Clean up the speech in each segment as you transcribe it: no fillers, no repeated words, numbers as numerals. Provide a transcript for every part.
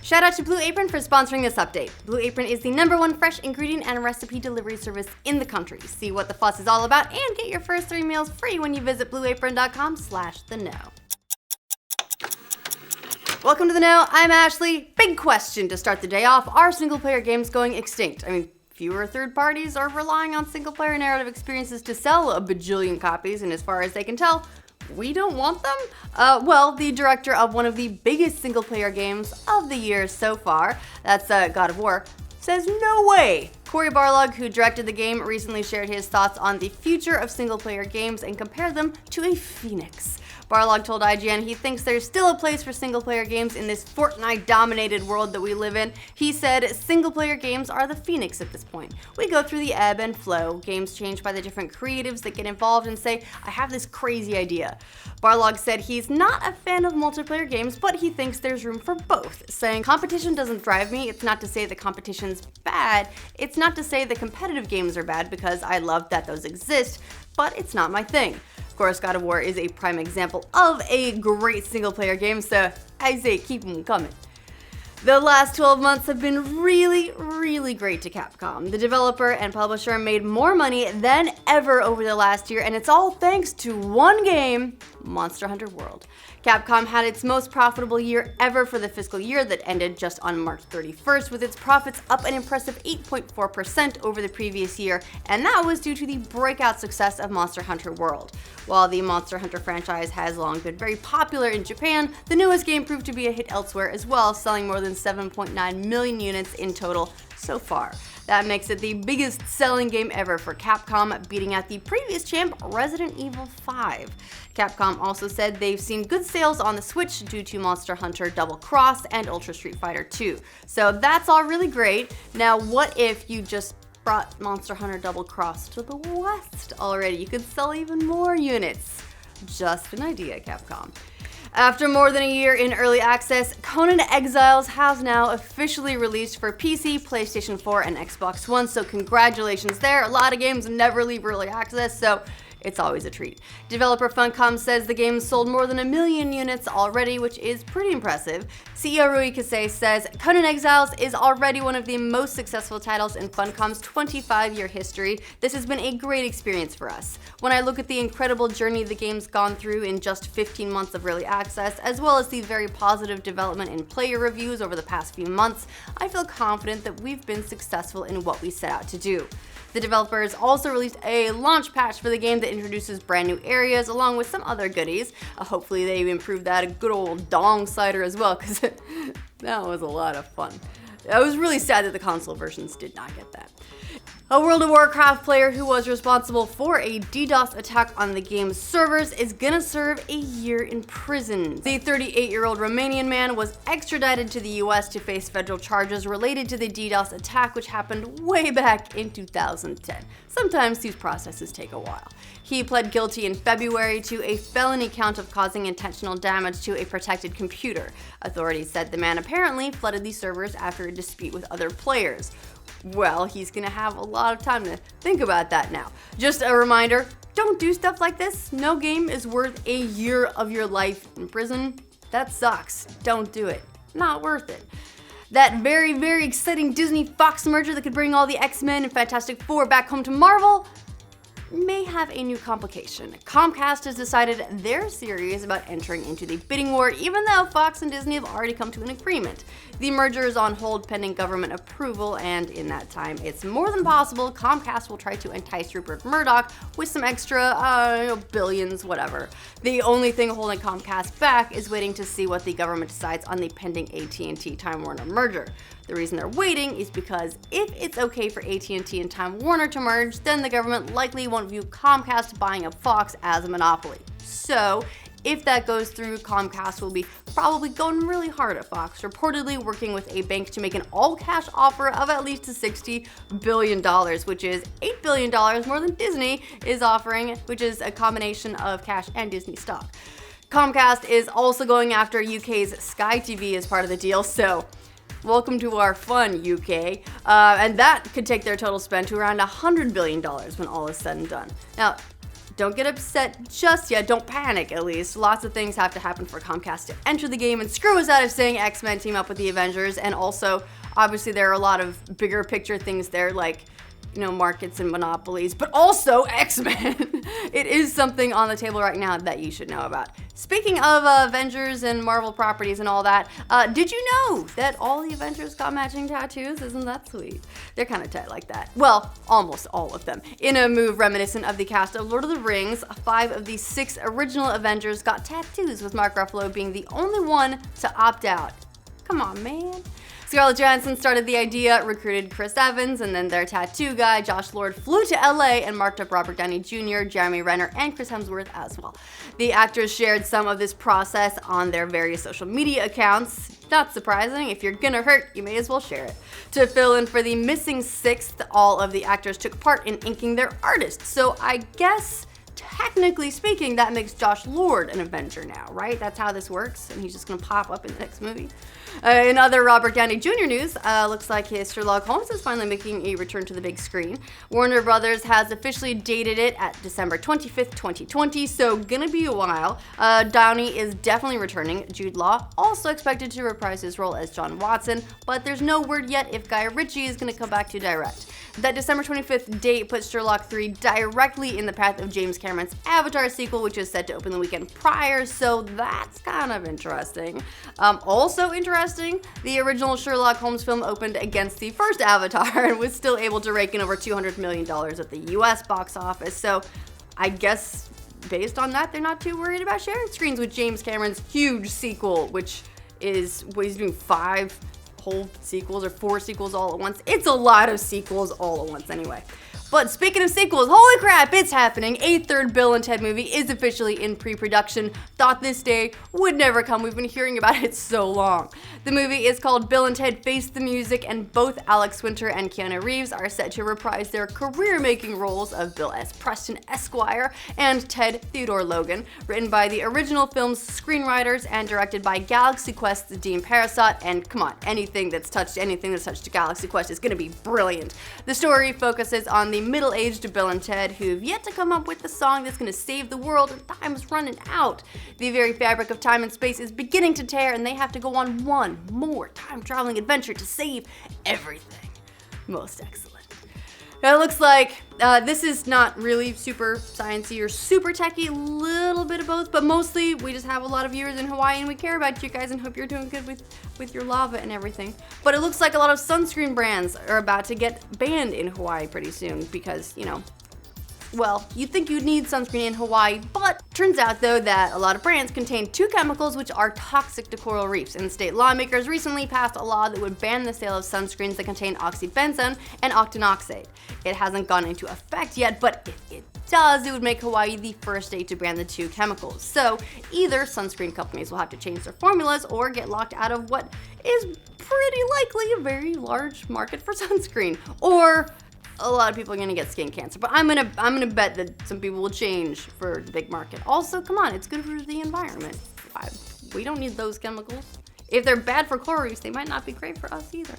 Shout out to Blue Apron for sponsoring this update. Blue Apron is the #1 fresh ingredient and recipe delivery service in the country. See what the fuss is all about and get your first 3 meals free when you visit blueapron.com/theknow. Welcome to The Know, I'm Ashley. Big question to start the day off, are single-player games going extinct? I mean, fewer third parties are relying on single-player narrative experiences to sell a bajillion copies, and as far as they can tell, we don't want them? Well, the director of one of the biggest single-player games of the year so far, that's God of War, says no way. Cory Barlog, who directed the game, recently shared his thoughts on the future of single-player games and compared them to a phoenix. Barlog told IGN he thinks there's still a place for single-player games in this Fortnite-dominated world that we live in. He said, single-player games are the phoenix at this point. We go through the ebb and flow. Games change by the different creatives that get involved and say, I have this crazy idea. Barlog said he's not a fan of multiplayer games, but he thinks there's room for both, saying, competition doesn't drive me. It's not to say the competition's bad. It's not to say the competitive games are bad, because I love that those exist, but it's not my thing. Of course, God of War is a prime example of a great single-player game, so I say keep them coming. The last 12 months have been really great to Capcom. The developer and publisher made more money than ever over the last year, and it's all thanks to one game, Monster Hunter World. Capcom had its most profitable year ever for the fiscal year that ended just on March 31st, with its profits up an impressive 8.4% over the previous year, and that was due to the breakout success of Monster Hunter World. While the Monster Hunter franchise has long been very popular in Japan, the newest game proved to be a hit elsewhere as well, selling more than 7.9 million units in total so far. That makes it the biggest selling game ever for Capcom, beating out the previous champ, Resident Evil 5. Capcom also said they've seen good sales on the Switch due to Monster Hunter Double Cross and Ultra Street Fighter 2. So that's all really great. Now, what if you just brought Monster Hunter Double Cross to the West already? You could sell even more units. Just an idea, Capcom. After more than a year in early access, CONAN EXILES has now officially released for PC, PlayStation 4, and Xbox One, so congratulations there. A lot of games never leave early access, so it's always a treat. Developer Funcom says the game sold more than 1 million units already, which is pretty impressive. CEO Rui Kasei says CONAN EXILES is already one of the most successful titles in Funcom's 25-year history. This has been a great experience for us. When I look at the incredible journey the game's gone through in just 15 months of early access, as well as the very positive development in player reviews over the past few months, I feel confident that we've been successful in what we set out to do. The developers also released a launch patch for the game that introduces brand new areas along with some other goodies. Hopefully they improved that good old dong slider as well, because that was a lot of fun. I was really sad that the console versions did not get that. A World of Warcraft player who was responsible for a DDoS attack on the game's servers is gonna serve a year in prison. The 38-year-old Romanian man was extradited to the US to face federal charges related to the DDoS attack, which happened way back in 2010. Sometimes these processes take a while. He pled guilty in February to a felony count of causing intentional damage to a protected computer. Authorities said the man apparently flooded the servers after a dispute with other players. Well, he's gonna have a lot of time to think about that now. Just a reminder, don't do stuff like this. No game is worth a year of your life in prison. That sucks. Don't do it. Not worth it. That very exciting Disney-Fox merger that could bring all the X-Men and Fantastic Four back home to Marvel may have a new complication. Comcast has decided they're serious about entering into the bidding war, even though Fox and Disney have already come to an agreement. The merger is on hold pending government approval, and in that time, it's more than possible Comcast will try to entice Rupert Murdoch with some extra, billions, whatever. The only thing holding Comcast back is waiting to see what the government decides on the pending AT&T Time Warner merger. The reason they're waiting is because if it's okay for AT&T and Time Warner to merge, then the government likely won't view Comcast buying up Fox as a monopoly. So, if that goes through, Comcast will be probably going really hard at Fox, reportedly working with a bank to make an all-cash offer of at least $60 billion, which is $8 billion more than Disney is offering, which is a combination of cash and Disney stock. Comcast is also going after UK's Sky TV as part of the deal, so welcome to our fun, UK. And that could take their total spend to around $100 billion when all is said and done. Now, don't get upset just yet. Don't panic, at least. Lots of things have to happen for Comcast to enter the game and screw us out of seeing X-Men team up with the Avengers. And also, obviously, there are a lot of bigger picture things there, like, you know, markets and monopolies, but also X-Men. It is something on the table right now that you should know about. Speaking of Avengers and Marvel properties and all that, did you know that all the Avengers got matching tattoos? Isn't that sweet? They're kind of tight like that. Well, almost all of them. In a move reminiscent of the cast of Lord of the Rings, 5 of the 6 original Avengers got tattoos, with Mark Ruffalo being the only one to opt out. Come on, man. Scarlett Johansson started the idea, recruited Chris Evans, and then their tattoo guy, Josh Lord, flew to LA and marked up Robert Downey Jr., Jeremy Renner, and Chris Hemsworth as well. The actors shared some of this process on their various social media accounts. Not surprising, if you're gonna hurt, you may as well share it. To fill in for the missing 6th, all of the actors took part in inking their artists, so I guess technically speaking, that makes Josh Lord an Avenger now, right? That's how this works, and he's just gonna pop up in the next movie. In other Robert Downey Jr. news, looks like his Sherlock Holmes is finally making a return to the big screen. Warner Brothers has officially dated it at December 25th, 2020, so gonna be a while. Downey is definitely returning. Jude Law also expected to reprise his role as John Watson, but there's no word yet if Guy Ritchie is gonna come back to direct. That December 25th date puts Sherlock 3 directly in the path of James Cameron's Avatar sequel, which is set to open the weekend prior, so that's kind of interesting. Also interesting, the original Sherlock Holmes film opened against the first Avatar and was still able to rake in over $200 million at the US box office, so I guess based on that, they're not too worried about sharing screens with James Cameron's huge sequel, which is, what, he's doing 5 whole sequels or 4 sequels all at once. It's a lot of sequels all at once anyway. But speaking of sequels, holy crap, it's happening. A third Bill and Ted movie is officially in pre-production. Thought this day would never come. We've been hearing about it so long. The movie is called Bill and Ted Face the Music, and both Alex Winter and Keanu Reeves are set to reprise their career-making roles of Bill S. Preston Esquire and Ted Theodore Logan. Written by the original film's screenwriters and directed by Galaxy Quest's Dean Parasot, and come on, anything that's touched Galaxy Quest is gonna be brilliant. The story focuses on the middle-aged Bill and Ted who've yet to come up with the song that's going to save the world, and time's running out. The very fabric of time and space is beginning to tear, and they have to go on one more time-traveling adventure to save everything. Most excellent. Now, it looks like this is not really super sciencey or super techy, a little bit of both, but mostly we just have a lot of viewers in Hawaii and we care about you guys and hope you're doing good with your lava and everything. But it looks like a lot of sunscreen brands are about to get banned in Hawaii pretty soon because, you know, well, you'd think you'd need sunscreen in Hawaii, but turns out though that a lot of brands contain 2 chemicals which are toxic to coral reefs, and state lawmakers recently passed a law that would ban the sale of sunscreens that contain oxybenzone and octinoxate. It hasn't gone into effect yet, but if it does, it would make Hawaii the first state to ban the 2 chemicals. So either sunscreen companies will have to change their formulas or get locked out of what is pretty likely a very large market for sunscreen, or a lot of people are gonna get skin cancer, but I'm gonna bet that some people will change for the big market. Also, come on, it's good for the environment. We don't need those chemicals. If they're bad for coral reefs, they might not be great for us either.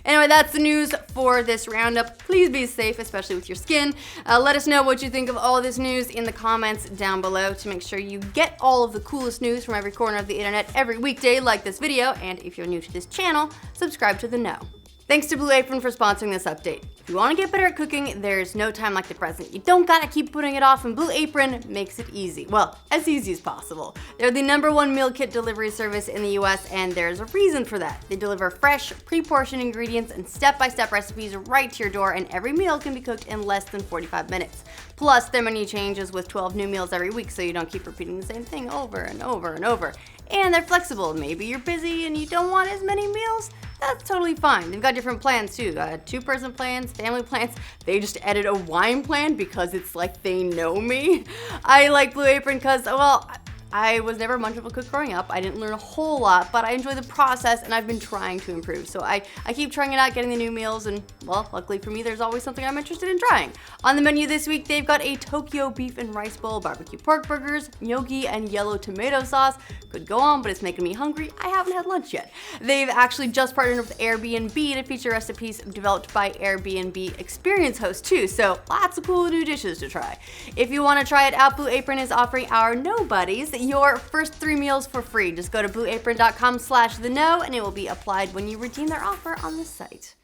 Anyway, that's the news for this roundup. Please be safe, especially with your skin. Let us know what you think of all this news in the comments down below to make sure you get all of the coolest news from every corner of the internet every weekday like this video. And if you're new to this channel, subscribe to the know. Thanks to Blue Apron for sponsoring this update. If you want to get better at cooking, there's no time like the present. You don't gotta keep putting it off, and Blue Apron makes it easy. Well, as easy as possible. They're the #1 meal kit delivery service in the US, and there's a reason for that. They deliver fresh, pre-portioned ingredients and step-by-step recipes right to your door, and every meal can be cooked in less than 45 minutes. Plus, their menu changes with 12 new meals every week, so you don't keep repeating the same thing over and over and over. And they're flexible. Maybe you're busy and you don't want as many meals. That's totally fine. They've got different plans too. 2-person plans, family plans. They just added a wine plan because it's like they know me. I like Blue Apron because, well, I was never much of a cook growing up. I didn't learn a whole lot, but I enjoy the process and I've been trying to improve. So I keep trying it out, getting the new meals, and well, luckily for me, there's always something I'm interested in trying. On the menu this week, they've got a Tokyo beef and rice bowl, barbecue pork burgers, gnocchi, and yellow tomato sauce. Could go on, but it's making me hungry. I haven't had lunch yet. They've actually just partnered with Airbnb to feature recipes developed by Airbnb experience hosts too, so lots of cool new dishes to try. If you want to try it out, Blue Apron is offering our nobodies your first 3 meals for free. Just go to blueapron.com/theknow and it will be applied when you redeem their offer on the site.